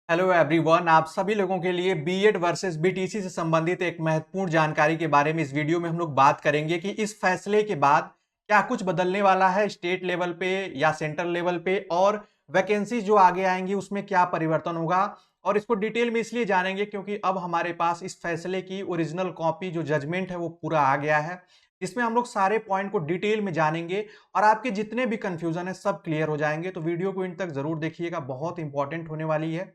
Hello everyone, आप सभी लोगों के लिए बीएड वर्सेस बीटीसी से संबंधित एक महत्वपूर्ण जानकारी के बारे में इस वीडियो में हम लोग बात करेंगे कि इस फैसले के बाद क्या कुछ बदलने वाला है स्टेट लेवल पे या सेंट्रल लेवल पे, और वैकेंसी जो आगे आएंगी उसमें क्या परिवर्तन होगा। और इसको डिटेल में इसलिए जानेंगे क्योंकि अब हमारे पास इस फैसले की ओरिजिनल कॉपी जो जजमेंट है वो पूरा आ गया है। इसमें हम लोग सारे पॉइंट को डिटेल में जानेंगे और आपके जितने भी कंफ्यूजन है सब क्लियर हो जाएंगे। तो वीडियो को इन तक जरूर देखिएगा, बहुत इंपॉर्टेंट होने वाली है।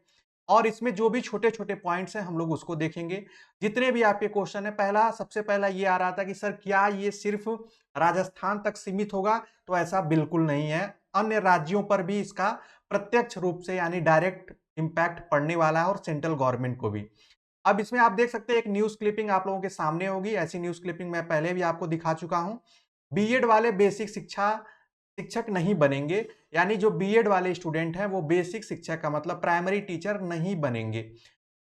और इसमें जो भी छोटे छोटे पॉइंट्स हैं हम लोग उसको देखेंगे। जितने भी आपके क्वेश्चन है, सबसे पहला ये आ रहा था कि सर क्या ये सिर्फ राजस्थान तक सीमित होगा, तो ऐसा बिल्कुल नहीं है। अन्य राज्यों पर भी इसका प्रत्यक्ष रूप से यानी डायरेक्ट इंपैक्ट पड़ने वाला है, और सेंट्रल गवर्नमेंट को भी। अब इसमें आप देख सकते हैं, एक न्यूज क्लिपिंग आप लोगों के सामने होगी। ऐसी न्यूज क्लिपिंग मैं पहले भी आपको दिखा चुका हूं। बीएड वाले बेसिक शिक्षा शिक्षक नहीं बनेंगे, यानी जो बीएड वाले स्टूडेंट हैं वो बेसिक शिक्षक का मतलब प्राइमरी टीचर नहीं बनेंगे।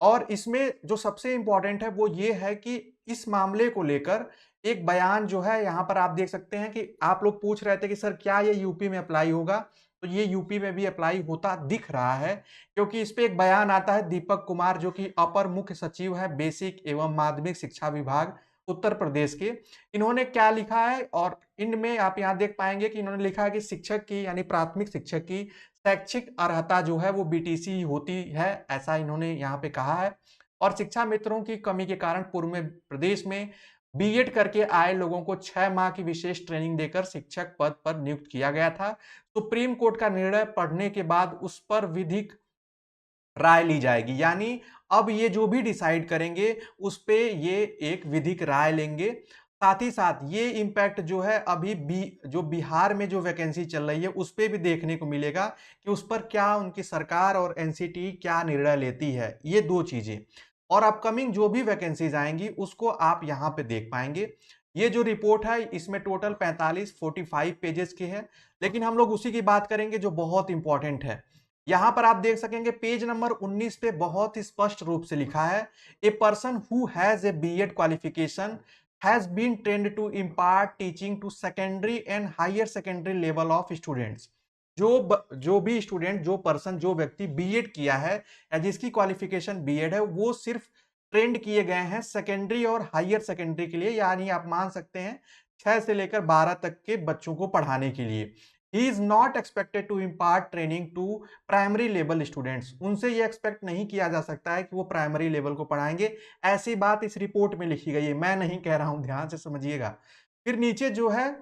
और इसमें जो सबसे इंपॉर्टेंट है वो ये है कि इस मामले को लेकर एक बयान जो है यहाँ पर आप देख सकते हैं कि आप लोग पूछ रहे थे कि सर क्या ये यूपी में अप्लाई होगा, तो ये यूपी में भी अप्लाई होता दिख रहा है। क्योंकि इस पे एक बयान आता है दीपक कुमार, जो कि अपर मुख्य सचिव है बेसिक एवं माध्यमिक शिक्षा विभाग उत्तर प्रदेश के। इन्होंने क्या लिखा है, और इनमें आप यहाँ देख पाएंगे कि इन्होंने लिखा है कि शिक्षक की यानी प्राथमिक शिक्षक की शैक्षिक अर्हता जो है वो बीटीसी होती है, ऐसा इन्होंने यहाँ पे कहा है। और शिक्षा मित्रों की कमी के कारण पूर्व में प्रदेश में बीएड करके आए लोगों को 6 माह की विशेष ट्रेनिंग देकर शिक्षक पद पर नियुक्त किया गया था। सुप्रीम कोर्ट का निर्णय पढ़ने के बाद उस पर विधिक राय ली जाएगी, यानी अब ये जो भी डिसाइड करेंगे उस पे ये एक विधिक राय लेंगे। साथ ही साथ ये इम्पैक्ट जो है अभी जो बिहार में जो वैकेंसी चल रही है उस पे भी देखने को मिलेगा कि उस पर क्या उनकी सरकार और एनसीटी क्या निर्णय लेती है, ये दो चीजें। और अपकमिंग जो भी वैकेंसीज आएंगी उसको आप यहाँ पे देख पाएंगे। ये जो रिपोर्ट है इसमें टोटल 45 पेजेस की है, लेकिन हम लोग उसी की बात करेंगे जो बहुत इंपॉर्टेंट है। यहां पर आप देख सकेंगे पेज नंबर 19 पे बहुत ही स्पष्ट रूप से लिखा है, a person who has a BEd qualification has been trained to impart teaching to secondary and higher secondary level of students. जो भी स्टूडेंट, जो पर्सन, जो व्यक्ति बीएड किया है या जिसकी क्वालिफिकेशन बीएड है, वो सिर्फ ट्रेंड किए गए हैं सेकेंडरी और हायर सेकेंडरी के लिए, यानी आप मान सकते हैं 6 से लेकर 12 तक के बच्चों को पढ़ाने के लिए। He is not expected to impart training to primary level students. उनसे ये एक्सपेक्ट नहीं किया जा सकता है कि वो प्राइमरी लेवल को पढ़ाएंगे। ऐसी बात इस रिपोर्ट में लिखी गई है, मैं नहीं कह रहा हूं, ध्यान से समझिएगा। फिर नीचे जो है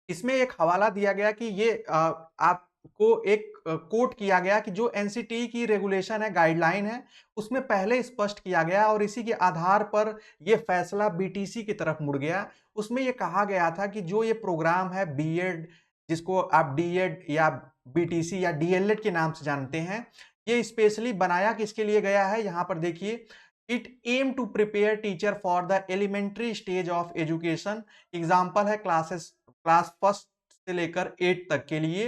इसमें एक हवाला दिया गया कि ये आपको एक कोट किया गया कि जो एनसीटी की रेगुलेशन है, गाइडलाइन है, उसमें पहले स्पष्ट किया गया और इसी के आधार पर ये फैसला बीटीसी की तरफ मुड़ गया। उसमें ये कहा गया था कि जो ये प्रोग्राम है बीएड, जिसको आप डीएड या बीटीसी या डीएलएड के नाम से जानते हैं, ये स्पेशली बनाया किसके लिए गया है, यहाँ पर देखिए। It aim to prepare teacher for the elementary stage of education. Example है क्लास फर्स्ट से लेकर 8 तक के लिए,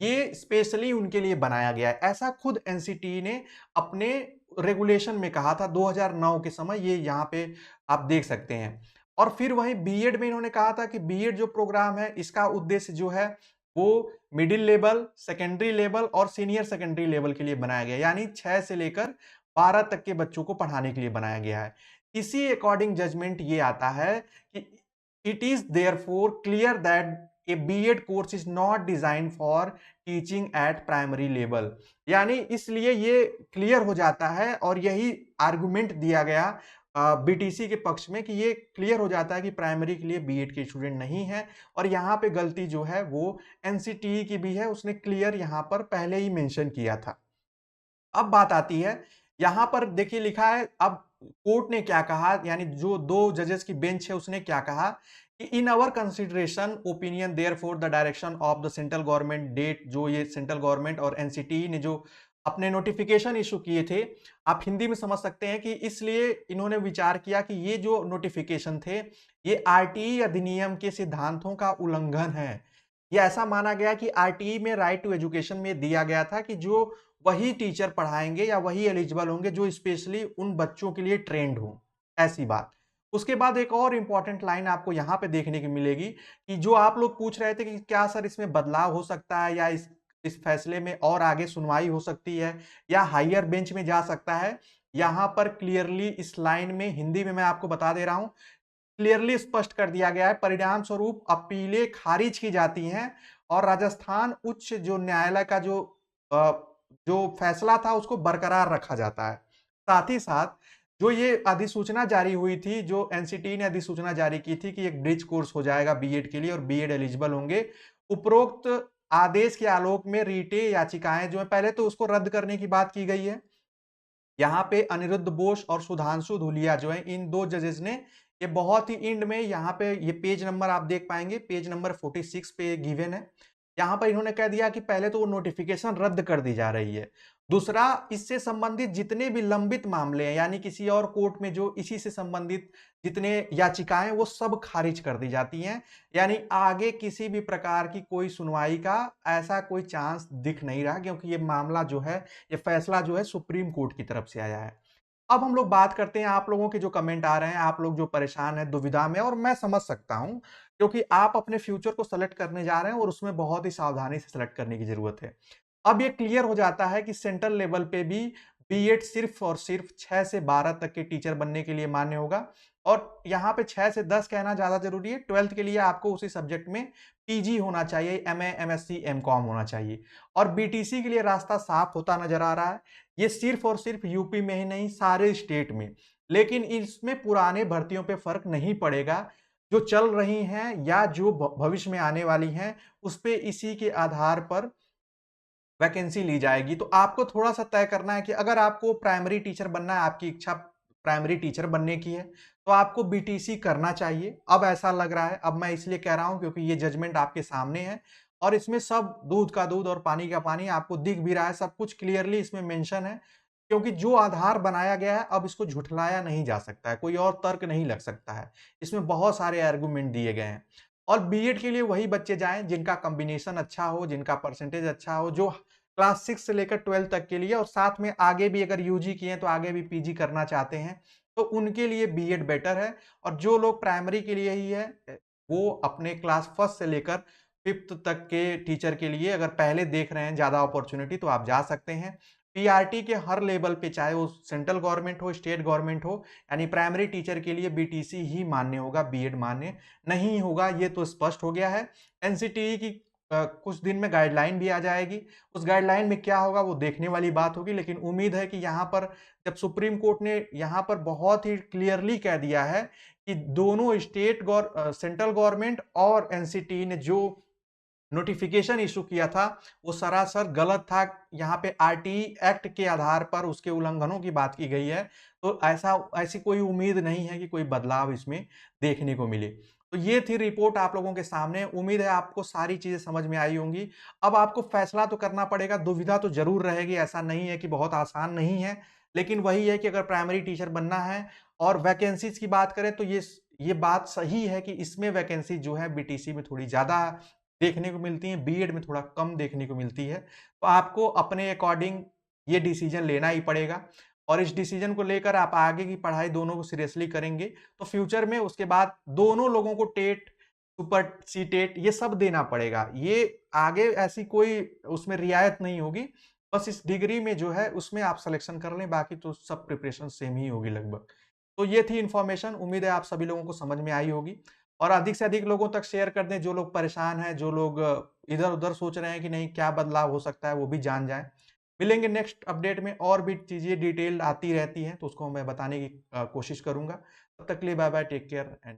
ये स्पेशली उनके लिए बनाया गया है, ऐसा खुद एनसीटी ने अपने रेगुलेशन में कहा था 2009 के समय। ये यहाँ पे आप देख सकते हैं। और फिर वहीं बीएड में इन्होंने कहा था कि बीएड जो प्रोग्राम है इसका उद्देश्य जो है वो मिडिल लेवल, सेकेंडरी लेवल और सीनियर सेकेंडरी लेवल के लिए बनाया गया, यानी 6 से लेकर 12 तक के बच्चों को पढ़ाने के लिए बनाया गया है। इसी अकॉर्डिंग जजमेंट ये आता है कि it is therefore clear that a BEd course is not designed for teaching at primary level। यानी इसलिए ये क्लियर हो जाता है और यही आर्गुमेंट दिया गया बीटीसी के पक्ष में कि ये क्लियर हो जाता है कि प्राइमरी के लिए बीएड के स्टूडेंट नहीं है। और यहाँ पे गलती जो है वो एनसीटीई की भी है, उसने क्लियर यहाँ पर पहले ही मेंशन किया था। अब बात आती है, यहां पर देखिए लिखा है, अब कोर्ट ने क्या कहा, यानी जो दो जजेस की बेंच है उसने क्या कहा कि in our consideration opinion there for the direction of the central government date, जो ये सेंट्रल गवर्नमेंट और एनसीटी ने जो अपने नोटिफिकेशन इशू किए थे, आप हिंदी में समझ सकते हैं कि इसलिए इन्होंने विचार किया कि ये जो नोटिफिकेशन थे ये आरटीई अधिनियम के सिद्धांतों का उल्लंघन है। ये ऐसा माना गया कि आरटीई में राइट टू एजुकेशन में दिया गया था कि जो वही टीचर पढ़ाएंगे या वही एलिजिबल होंगे जो स्पेशली उन बच्चों के लिए ट्रेंड हो, ऐसी बात। उसके बाद एक और इंपॉर्टेंट लाइन आपको यहाँ पे देखने की मिलेगी कि जो आप लोग पूछ रहे थे कि क्या सर इसमें बदलाव हो सकता है या इस फैसले में और आगे सुनवाई हो सकती है या हायर बेंच में जा सकता है। यहाँ पर क्लियरली इस लाइन में हिंदी में मैं आपको बता दे रहा हूँ, क्लियरली स्पष्ट कर दिया गया है, परिणाम स्वरूप अपीलें खारिज की जाती हैं और राजस्थान उच्च जो न्यायालय का जो फैसला था उसको बरकरार रखा जाता है। साथ ही साथ जो ये अधिसूचना जारी हुई थी, जो एनसीटी ने अधिसूचना जारी की थी कि एक ब्रिज कोर्स हो जाएगा बीएड के लिए और बीएड एलिजिबल होंगे। उपरोक्त आदेश के आलोक में रीटे याचिकाएं जो है पहले तो उसको रद्द करने की बात की गई है। यहाँ पे अनिरुद्ध बोस और सुधांशु धूलिया जो है इन 2 जजेस ने ये बहुत ही एंड में यहाँ पे ये पेज नंबर आप देख पाएंगे, पेज नंबर 46 पे गिवन है। यहाँ पर इन्होंने कह दिया कि पहले तो वो नोटिफिकेशन रद्द कर दी जा रही है। दूसरा, इससे संबंधित जितने भी लंबित मामले हैं यानी किसी और कोर्ट में जो इसी से संबंधित जितने याचिकाएं वो सब खारिज कर दी जाती हैं। यानी आगे किसी भी प्रकार की कोई सुनवाई का ऐसा कोई चांस दिख नहीं रहा, क्योंकि ये मामला जो है, ये फैसला जो है सुप्रीम कोर्ट की तरफ से आया है। अब हम लोग बात करते हैं आप लोगों के जो कमेंट आ रहे हैं, आप लोग जो परेशान हैं, दुविधा में, और मैं समझ सकता हूं क्योंकि आप अपने फ्यूचर को सेलेक्ट करने जा रहे हैं और उसमें बहुत ही सावधानी से सेलेक्ट करने की जरूरत है। अब ये क्लियर हो जाता है कि सेंट्रल लेवल पे भी बीएड सिर्फ और सिर्फ 6 से 12 तक के टीचर बनने के लिए मान्य होगा और यहाँ पे 6 से 10 कहना ज्यादा जरूरी है। 12th के लिए आपको उसी सब्जेक्ट में पीजी होना चाहिए, एमए, एमएससी, एमकॉम होना चाहिए। और बीटीसी के लिए रास्ता साफ होता नजर आ रहा है। ये सिर्फ और सिर्फ यूपी में ही नहीं, सारे स्टेट में। लेकिन इसमें पुराने भर्तियों पे फर्क नहीं पड़ेगा। जो चल रही हैं या जो भविष्य में आने वाली हैं, उस पे इसी के आधार पर वैकेंसी ली जाएगी। तो आपको थोड़ा-सा तय करना है कि अगर आपको प्राइमरी टीचर बनना है, आपकी इच्छा प्राइमरी टीचर बनने की है, तो आपको बीटीसी करना चाहिए। अब ऐसा लग रहा है, अब मैं इसलिए कह रहा हूँ क्योंकि ये जजमेंट आपके सामने है और इसमें सब दूध का दूध और पानी का पानी आपको दिख भी रहा है, सब कुछ क्लियरली इसमें मेंशन है। क्योंकि जो आधार बनाया गया है, अब इसको झुठलाया नहीं जा सकता है, कोई और तर्क नहीं लग सकता है। इसमें बहुत सारे आर्गुमेंट दिए गए हैं और बीएड के लिए वही बच्चे जाएँ जिनका कॉम्बिनेशन अच्छा हो, जिनका परसेंटेज अच्छा हो, जो क्लास 6 से लेकर 12 तक के लिए और साथ में आगे भी अगर यूजी किए हैं तो आगे भी पीजी करना चाहते हैं, तो उनके लिए बीएड बेटर है। और जो लोग प्राइमरी के लिए ही है, वो अपने क्लास 1 से लेकर 5th तक के टीचर के लिए अगर पहले देख रहे हैं ज़्यादा अपॉर्चुनिटी, तो आप जा सकते हैं। पीआरटी के हर लेवल पे, चाहे वो सेंट्रल गवर्नमेंट हो, स्टेट गवर्नमेंट हो, यानी प्राइमरी टीचर के लिए बीटीसी ही मान्य होगा, बीएड मान्य नहीं होगा, ये तो स्पष्ट हो गया है। एनसीटीई की कुछ दिन में गाइडलाइन भी आ जाएगी। उस गाइडलाइन में क्या होगा वो देखने वाली बात होगी, लेकिन उम्मीद है कि यहाँ पर जब सुप्रीम कोर्ट ने यहाँ पर बहुत ही क्लियरली कह दिया है कि दोनों सेंट्रल गवर्नमेंट और एनसीटीई ने जो नोटिफिकेशन इशू किया था वो सरासर गलत था। यहाँ पे आरटीई एक्ट के आधार पर उसके उल्लंघनों की बात की गई है। तो ऐसी कोई उम्मीद नहीं है कि कोई बदलाव इसमें देखने को मिले। तो ये थी रिपोर्ट आप लोगों के सामने। उम्मीद है आपको सारी चीजें समझ में आई होंगी। अब आपको फैसला तो करना पड़ेगा, दुविधा तो जरूर रहेगी, ऐसा नहीं है कि बहुत आसान नहीं है। लेकिन वही है कि अगर प्राइमरी टीचर बनना है और वैकेंसीज की बात करें तो ये बात सही है कि इसमें वैकेंसी जो है बीटीसी में थोड़ी ज्यादा देखने को मिलती है, बीएड में थोड़ा कम देखने को मिलती है। तो आपको अपने अकॉर्डिंग ये डिसीजन लेना ही पड़ेगा और इस डिसीजन को लेकर आप आगे की पढ़ाई दोनों को सीरियसली करेंगे तो फ्यूचर में उसके बाद दोनों लोगों को टेट, सुपर सीटेट ये सब देना पड़ेगा। ये आगे ऐसी कोई उसमें रियायत नहीं होगी। बस इस डिग्री में जो है उसमें आप सिलेक्शन कर लें, बाकी तो सब प्रिपरेशन सेम ही होगी लगभग। तो ये थी इन्फॉर्मेशन, उम्मीद है आप सभी लोगों को समझ में आई होगी और अधिक से अधिक लोगों तक शेयर कर दें। जो लोग परेशान हैं, जो लोग इधर-उधर सोच रहे हैं कि नहीं क्या बदलाव हो सकता है, वो भी जान जाएँ। मिलेंगे नेक्स्ट अपडेट में, और भी चीज़ें डिटेल आती रहती हैं तो उसको मैं बताने की कोशिश करूँगा। तब तक के लिए bye bye, take care and